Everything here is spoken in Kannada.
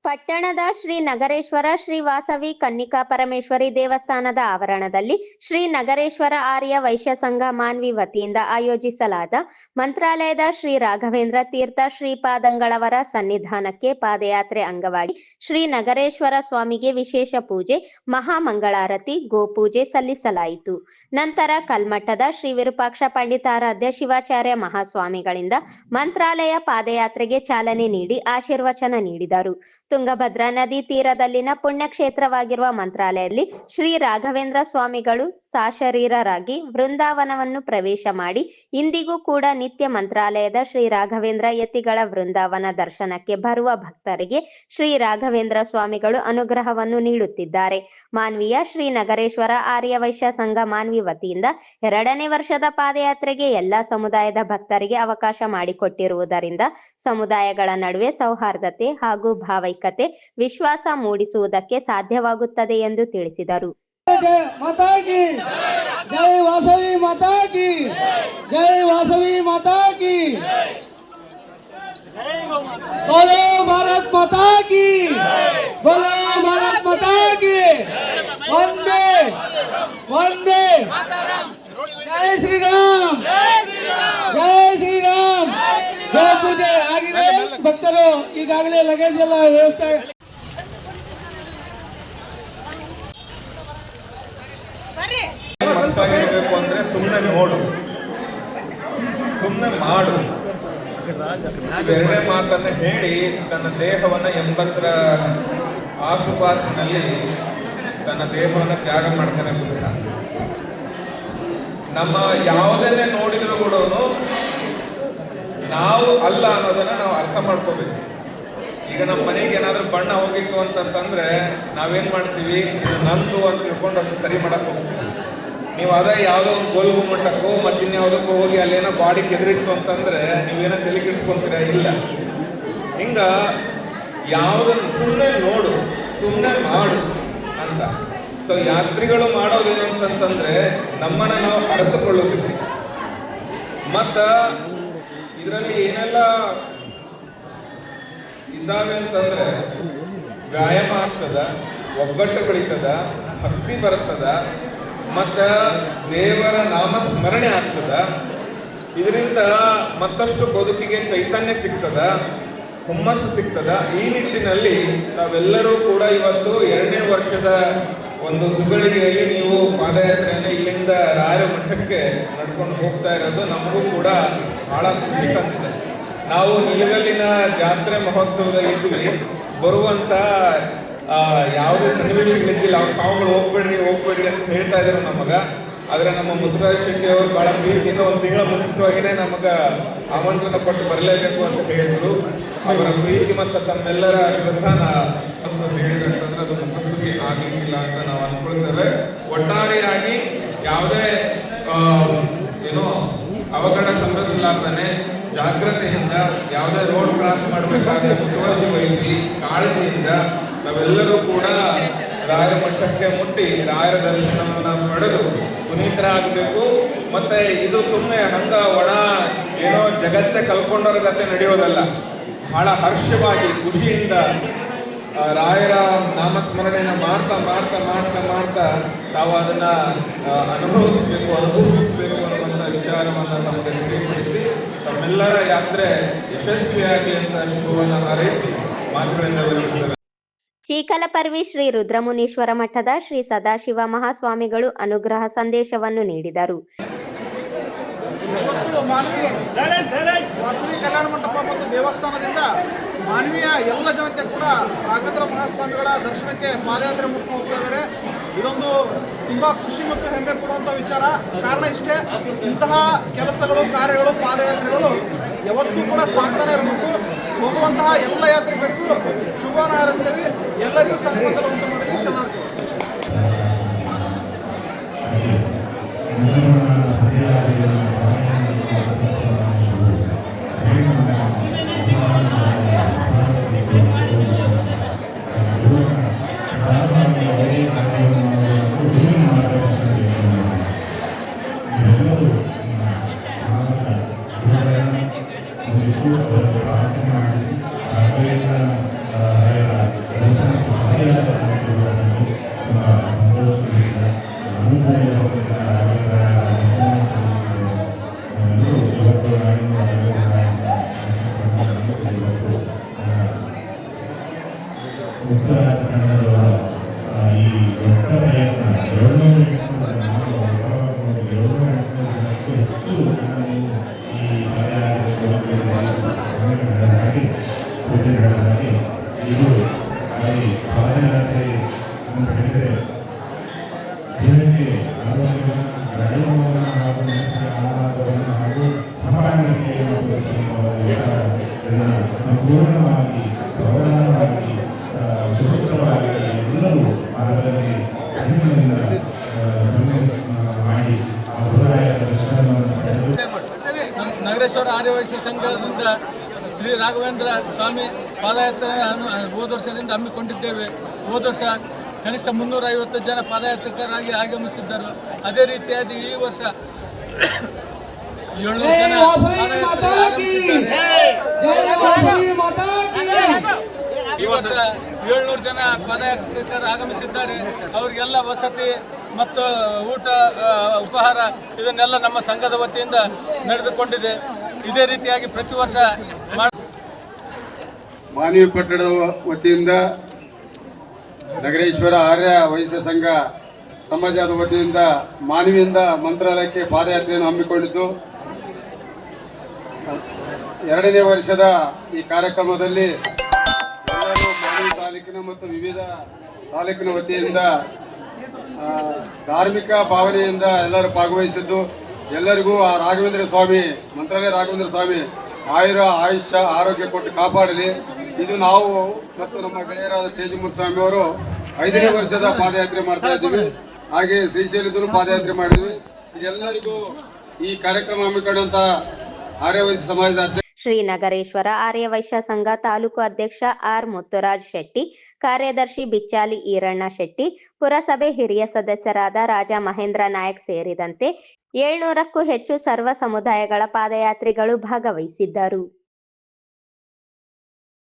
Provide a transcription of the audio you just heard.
ಪಟ್ಟಣದ ಶ್ರೀ ನಗರೇಶ್ವರ ಶ್ರೀ ವಾಸವಿ ಕನ್ನಿಕಾ ಪರಮೇಶ್ವರಿ ದೇವಸ್ಥಾನದ ಆವರಣದಲ್ಲಿ ಶ್ರೀ ನಗರೇಶ್ವರ ಆರ್ಯ ವೈಶ್ಯ ಸಂಘ ಮಾನ್ವಿ ವತಿಯಿಂದ ಆಯೋಜಿಸಲಾದ ಮಂತ್ರಾಲಯದ ಶ್ರೀ ರಾಘವೇಂದ್ರ ತೀರ್ಥ ಶ್ರೀಪಾದಂಗಳವರ ಸನ್ನಿಧಾನಕ್ಕೆ ಪಾದಯಾತ್ರೆ ಅಂಗವಾಗಿ ಶ್ರೀ ನಗರೇಶ್ವರ ಸ್ವಾಮಿಗೆ ವಿಶೇಷ ಪೂಜೆ, ಮಹಾಮಂಗಳಾರತಿ, ಗೋಪೂಜೆ ಸಲ್ಲಿಸಲಾಯಿತು. ನಂತರ ಕಲ್ಮಠದ ಶ್ರೀ ವಿರೂಪಾಕ್ಷ ಪಂಡಿತಾರಾಧ್ಯ ಶಿವಾಚಾರ್ಯ ಮಹಾಸ್ವಾಮಿಗಳಿಂದ ಮಂತ್ರಾಲಯ ಪಾದಯಾತ್ರೆಗೆ ಚಾಲನೆ ನೀಡಿ ಆಶೀರ್ವಚನ ನೀಡಿದರು. ತುಂಗಭದ್ರಾ ನದಿ ತೀರದಲ್ಲಿನ ಪುಣ್ಯಕ್ಷೇತ್ರವಾಗಿರುವ ಮಂತ್ರಾಲಯದಲ್ಲಿ ಶ್ರೀ ರಾಘವೇಂದ್ರ ಸ್ವಾಮಿಗಳು ಸಶರೀರರಾಗಿ ವೃಂದಾವನವನ್ನು ಪ್ರವೇಶ ಮಾಡಿ ಇಂದಿಗೂ ಕೂಡ ನಿತ್ಯ ಮಂತ್ರಾಲಯದ ಶ್ರೀ ರಾಘವೇಂದ್ರ ಯತಿಗಳ ವೃಂದಾವನ ದರ್ಶನಕ್ಕೆ ಬರುವ ಭಕ್ತರಿಗೆ ಶ್ರೀ ರಾಘವೇಂದ್ರ ಸ್ವಾಮಿಗಳು ಅನುಗ್ರಹವನ್ನು ನೀಡುತ್ತಿದ್ದಾರೆ. ಮಾನ್ವಿಯ ಶ್ರೀ ನಗರೇಶ್ವರ ಆರ್ಯ ವೈಶ್ಯ ಸಂಘ ಮಾನ್ವಿ ವತಿಯಿಂದ 2ನೇ ವರ್ಷದ ಪಾದಯಾತ್ರೆಗೆ ಎಲ್ಲಾ ಸಮುದಾಯದ ಭಕ್ತರಿಗೆ ಅವಕಾಶ ಮಾಡಿಕೊಟ್ಟಿರುವುದರಿಂದ ಸಮುದಾಯಗಳ ನಡುವೆ ಸೌಹಾರ್ದತೆ ಹಾಗೂ ಭಾವೈಕ್ಯತೆ, ವಿಶ್ವಾಸ ಮೂಡಿಸುವುದಕ್ಕೆ ಸಾಧ್ಯವಾಗುತ್ತದೆ ಎಂದು ತಿಳಿಸಿದರು. माता की जय, वासवी माता की जय, वासवी माता की बोलो भारत माता की, बोलो भारत माता की, वंदे वंदे जय श्री राम, जय श्री राम. ಪೂಜೆ ಆಗಿದೆ. ಭಕ್ತರು ಈಗಾಗಲೇ ಲಗೇಜ್ ಎಲ್ಲ ವ್ಯವಸ್ಥೆ ಮಸ್ತಾಗಿರ್ಬೇಕು ಅಂದ್ರೆ ಸುಮ್ಮನೆ ನೋಡು, ಸುಮ್ಮನೆ ಮಾಡು, ಎರಡೇ ಮಾತನ್ನು ಹೇಳಿ ತನ್ನ ದೇಹವನ್ನು 80ರ ಆಸುಪಾಸಿನಲ್ಲಿ ತನ್ನ ದೇಹವನ್ನು ತ್ಯಾಗ ಮಾಡ್ತಾನೆ ಬುದ್ಧ. ನಮ್ಮ ಯಾವುದನ್ನೇ ನೋಡಿದ್ರು ಕೂಡ ನಾವು ಅಲ್ಲ ಅನ್ನೋದನ್ನ ನಾವು ಅರ್ಥ ಮಾಡ್ಕೋಬೇಕು. ಈಗ ನಮ್ಮ ಮನೆಗೆ ಏನಾದ್ರೂ ಬಣ್ಣ ಹೋಗಿತ್ತು ಅಂತಂತಂದ್ರೆ ನಾವೇನ್ ಮಾಡ್ತೀವಿ, ಇದು ನಂದು ಅಂತ ತಿಳ್ಕೊಂಡು ಅದು ಸರಿ ಮಾಡಕ್ ಹೋಗ್ತೀವಿ. ನೀವು ಅದೇ ಯಾವುದೋ ಒಂದು ಗೋಲ್ಗು ಮಟ್ಟಕ್ಕೋ ಮತ್ತಿನ್ಯಾವುದಕ್ಕೋ ಹೋಗಿ ಅಲ್ಲೇನೋ ಬಾಡಿ ಕೆದರಿತ್ತು ಅಂತಂದ್ರೆ ನೀವೇನೋ ತಲೆ ಕೆಡಿಸ್ಕೊಂತೀರ? ಇಲ್ಲ. ಹಿಂಗ ಯಾವುದನ್ನು ಸುಮ್ಮನೆ ನೋಡು, ಸುಮ್ಮನೆ ಮಾಡು ಅಂತ. ಸೊ ಯಾತ್ರಿಗಳು ಮಾಡೋದೇನಂತಂದ್ರೆ ನಮ್ಮನ್ನ ನಾವು ಅರ್ಥಕೊಳ್ಳೋದಿಲ್ಲ. ಮತ್ತ ಇದರಲ್ಲಿ ಏನೆಲ್ಲ ಇದ್ದಾವೆ ಅಂತಂದ್ರೆ ವ್ಯಾಯಾಮ ಆಗ್ತದ, ಒಗ್ಗಟ್ಟು ಬೆಳೀತದ, ಭಕ್ತಿ ಬರ್ತದ, ಮತ್ತ ದೇವರ ನಾಮಸ್ಮರಣೆ ಆಗ್ತದ. ಇದರಿಂದ ಮತ್ತಷ್ಟು ಬದುಕಿಗೆ ಚೈತನ್ಯ ಸಿಗ್ತದ, ಹುಮ್ಮಸ್ಸು ಸಿಗ್ತದ. ಈ ನಿಟ್ಟಿನಲ್ಲಿ ತಾವೆಲ್ಲರೂ ಕೂಡ ಇವತ್ತು 2ನೇ ವರ್ಷದ ಒಂದು ಸುಗಳಿಗೆಯಲ್ಲಿ ನೀವು ಪಾದಯಾತ್ರೆಯನ್ನು ಇಲ್ಲಿಂದ ರಾಯರ ಮಠಕ್ಕೆ ನಡ್ಕೊಂಡು ಹೋಗ್ತಾ ಇರೋದು ನಮಗೂ ಕೂಡ ಬಹಳ ಖುಷಿ ತಂದಿದೆ. ನಾವು ನಿಲಗಲ್ಲಿನ ಜಾತ್ರೆ ಮಹೋತ್ಸವದಲ್ಲಿ ಇದ್ವಿ. ಬರುವಂತ ಯಾವುದೇ ಸನ್ನಿವೇಶಗಳಿದ್ದಿಲ್ಲ. ಅವ್ರ ಸಾವುಗಳು ಹೋಗ್ಬೇಡ್ರಿ ಅಂತ ಹೇಳ್ತಾ ಇದ್ರು ನಮಗ. ಆದ್ರೆ ನಮ್ಮ ಮುತ್ತುರಾಜ್ ಶೆಟ್ಟಿ ಅವರು ಬಹಳ ಪ್ರೀತಿಯಿಂದ 1 ತಿಂಗಳ ಮುಂಚಿತವಾಗಿಯೇ ನಮಗ ಆಮಂತ್ರಣ ಕೊಟ್ಟು ಬರಲೇಬೇಕು ಅಂತ ಹೇಳಿದ್ರು. ಅವರ ಪ್ರೀತಿ ಮತ್ತು ತಮ್ಮೆಲ್ಲರ ಶ್ರದ್ಧಾನ ಹೇಳಿದಂತಂದ್ರೆ ಅದು ಮುಖಸ್ತುತಿ ಆಗ್ಲಿಕ್ಕಿಲ್ಲ ಅಂತ ನಾವು ಅನ್ಕೊಳ್ತೇವೆ. ಒಟ್ಟಾರೆಯಾಗಿ ಯಾವುದೇ ಏನೋ ಅವಘಡ ಸಂಭವಿಸಲಾರ್ತಾನೆ ಜಾಗ್ರತೆಯಿಂದ ಯಾವುದೇ ರೋಡ್ ಕ್ರಾಸ್ ಮಾಡಬೇಕಾದ್ರೆ ಮುತುವರ್ಜಿ ವಹಿಸಿ ಕಾಳಜಿಯಿಂದ ನಾವೆಲ್ಲರೂ ಕೂಡ ರಾಯರ ಮಠಕ್ಕೆ ಮುಟ್ಟಿ ರಾಯರ ದರ್ಶನವನ್ನು ಪಡೆದು ಪುನೀತರಾಗಬೇಕು. ಮತ್ತೆ ಇದು ಸುಮ್ಮನೆ ಹಂಗ ಒಣ ಏನೋ ಜಗತ್ತೇ ಕಲ್ಕೊಂಡವ್ರ ಗತೆ ನಡೆಯೋದಲ್ಲ. ಬಹಳ ಹರ್ಷವಾಗಿ ಖುಷಿಯಿಂದ ರಾಯರ ನಾಮಸ್ಮರಣೆಯನ್ನು ಮಾಡ್ತಾ ಮಾಡ್ತಾ ಮಾಡ್ತಾ ಮಾಡ್ತಾ ತಾವು ಅದನ್ನ ಅನುಭವಿಸಬೇಕು ಅನ್ನುವಂಥ ವಿಚಾರವನ್ನು ನಮಗೆ ತಿಳಿಪಡಿಸಿ ತಮ್ಮೆಲ್ಲರ ಯಾತ್ರೆ ಯಶಸ್ವಿಯಾಗಲಿ ಅಂತ ಶುಭವನ್ನು ಹಾರೈಸಿ ಮಾತುಗಳಿಂದ ವಿರಮಿಸುತ್ತೇವೆ. ಚೀಕಲಪರ್ವಿ ಶ್ರೀ ರುದ್ರಮುನೀಶ್ವರ ಮಠದ ಶ್ರೀ ಸದಾಶಿವ ಮಹಾಸ್ವಾಮಿಗಳು ಅನುಗ್ರಹ ಸಂದೇಶವನ್ನು ನೀಡಿದರು. ವಾಸವಿ ಕಲ್ಯಾಣ ಮಂಟಪ ಮತ್ತು ದೇವಸ್ಥಾನದಿಂದ ಮಾನವೀಯ ಎಲ್ಲ ಜನತೆ ಕೂಡ ರಾಘವೇಂದ್ರ ಮಹಾಸ್ವಾಮಿಗಳ ದರ್ಶನಕ್ಕೆ ಪಾದಯಾತ್ರೆ ಮುಟ್ಟು ಹೋಗ್ತಾ ಇದ್ದಾರೆ. ಇದೊಂದು ತುಂಬಾ ಖುಷಿ ಮತ್ತು ಹೆಮ್ಮೆ ಕೊಡುವಂಥ ವಿಚಾರ. ಕಾರಣ ಇಷ್ಟೇ, ಇಂತಹ ಕೆಲಸಗಳು, ಕಾರ್ಯಗಳು, ಪಾದಯಾತ್ರೆಗಳು ಯಾವತ್ತೂ ಕೂಡ ಸಾಗ್ತಾನೆ ಇರಬೇಕು. ಹೋಗುವಂತಹ ಎಲ್ಲ ಯಾತ್ರಿಕರಿಗೂ ಶುಭವನ್ನು ಹಾರೈಸ್ತೇವೆ. ಎಲ್ಲರಿಗೂ ಸಂಪರ್ಕ ಉಂಟು ಮಾಡಲಿ. ಶರಣಾರ್ಥಿ. ಪ್ರಾರ್ಥನೆ ಮಾಡಿಸಿ ಉತ್ತರಾಖಂಡದವರ ಈ ದೊಡ್ಡ ಪ್ರಯತ್ನ 700 ಜನಕ್ಕೂ ಹೆಚ್ಚು ಜನರು ಈ ಪಾದಯಾತ್ರೆ ಸೂಚನೆಗಳಾಗಿ ಇದು ಈ ಪಾದಯಾತ್ರೆ ಅಂತ ಹೇಳಿದರೆ ಜನರಿಗೆ ಆರೋಗ್ಯವನ್ನು ನಡೆಯುವವನ್ನ ಹಾಗೂ ಮನಸ್ಸಿನ ಆಹ್ಲಾದವನ್ನು ಹಾಗೂ ಸಮಾನತೆಯನ್ನು ಸಂಪೂರ್ಣವಾಗಿ ಸಮಾಧಾನವಾಗಿ ಸುಸೂತ್ರವಾಗಿ ಎಲ್ಲರೂ ಅದರಲ್ಲಿ ಸಹನೆಯಿಂದ ಮಾಡಿ ಅಭಿಪ್ರಾಯದ ದರ್ಶನವನ್ನು ಪಡೆದು ನಗರೇಶ್ವರ ಆರ್ಯವೈಶ್ಯ ಸಂಘದಿಂದ ಶ್ರೀ ರಾಘವೇಂದ್ರ ಸ್ವಾಮಿ ಪಾದಯಾತ್ರೆ ಹೋದ ವರ್ಷದಿಂದ ಹಮ್ಮಿಕೊಂಡಿದ್ದೇವೆ. ಹೋದ ವರ್ಷ ಕನಿಷ್ಠ 350 ಜನ ಪಾದಯಾತ್ರಿಕರಾಗಿ ಆಗಮಿಸಿದ್ದರು. ಅದೇ ರೀತಿಯಾಗಿ ಈ ವರ್ಷ 700 ಜನ ಈ ವರ್ಷ 700 ಜನ ಪಾದಯಾತ್ರಿಕರು ಆಗಮಿಸಿದ್ದಾರೆ. ಅವರಿಗೆಲ್ಲ ವಸತಿ ಮತ್ತು ಊಟ ಉಪಹಾರ ಇದನ್ನೆಲ್ಲ ನಮ್ಮ ಸಂಘದ ವತಿಯಿಂದ ನಡೆದುಕೊಂಡಿದೆ. ಇದೇ ರೀತಿಯಾಗಿ ಪ್ರತಿ ವರ್ಷ ಮಾನವಿ ಪಟ್ಟಣದ ವತಿಯಿಂದ ನಗರೇಶ್ವರ ಆರ್ಯ ವೈಶ್ಯ ಸಂಘ ಸಮಾಜದ ವತಿಯಿಂದ ಮಾನವಿಯಿಂದ ಮಂತ್ರಾಲಯಕ್ಕೆ ಪಾದಯಾತ್ರೆಯನ್ನು ಹಮ್ಮಿಕೊಂಡಿದ್ದು 2ನೇ ವರ್ಷದ ಈ ಕಾರ್ಯಕ್ರಮದಲ್ಲಿ ಎಲ್ಲರೂ ಮಾನವಿ ತಾಲೂಕಿನ ಮತ್ತು ವಿವಿಧ ತಾಲೂಕಿನ ವತಿಯಿಂದ ಧಾರ್ಮಿಕ ಭಾವನೆಯಿಂದ ಎಲ್ಲರೂ ಭಾಗವಹಿಸಿದ್ದು ಎಲ್ಲರಿಗೂ ಆ ರಾಘವೇಂದ್ರ ಸ್ವಾಮಿ ಮಂತ್ರಾಲಯ ರಾಘವೇಂದ್ರ ಸ್ವಾಮಿ ಆಯುಷ್ಯ ಆರೋಗ್ಯ ಕೊಟ್ಟು ಕಾಪಾಡಲಿ. ಇದು ನಾವು ಮತ್ತು ನಮ್ಮ ಗೆಳೆಯರಾದ ತೇಜಮೂರ್ತಿ ಸ್ವಾಮಿ ಅವರು 5ನೇ ವರ್ಷದ ಪಾದಯಾತ್ರೆ ಮಾಡ್ತಾ ಇದ್ದೀವಿ. ಹಾಗೆ ಶ್ರೀಶೈಲದಲ್ಲೂ ಪಾದಯಾತ್ರೆ ಮಾಡಿದ್ವಿ. ಇದೆಲ್ಲರಿಗೂ ಈ ಕಾರ್ಯಕ್ರಮ ಹಮ್ಮಿಕೊಂಡಂತ ಆರ್ಯವೈಶ್ಯ ಸಮಾಜದ ಶ್ರೀ ನಗರೇಶ್ವರ ಆರ್ಯವೈಶ್ಯ ಸಂಘ ತಾಲೂಕು ಅಧ್ಯಕ್ಷ ಆರ್ ಮುತ್ತುರಾಜ್ ಶೆಟ್ಟಿ, ಕಾರ್ಯದರ್ಶಿ ಬಿಚ್ಚಾಲಿ ಈರಣ್ಣ ಶೆಟ್ಟಿ, ಪುರಸಭೆ ಹಿರಿಯ ಸದಸ್ಯರಾದ ರಾಜ ಮಹೇಂದ್ರ ನಾಯಕ್ ಸೇರಿದಂತೆ 700ಕ್ಕೂ ಹೆಚ್ಚು ಸರ್ವ ಸಮುದಾಯಗಳ ಪಾದಯಾತ್ರಿಗಳು ಭಾಗವಹಿಸಿದ್ದರು.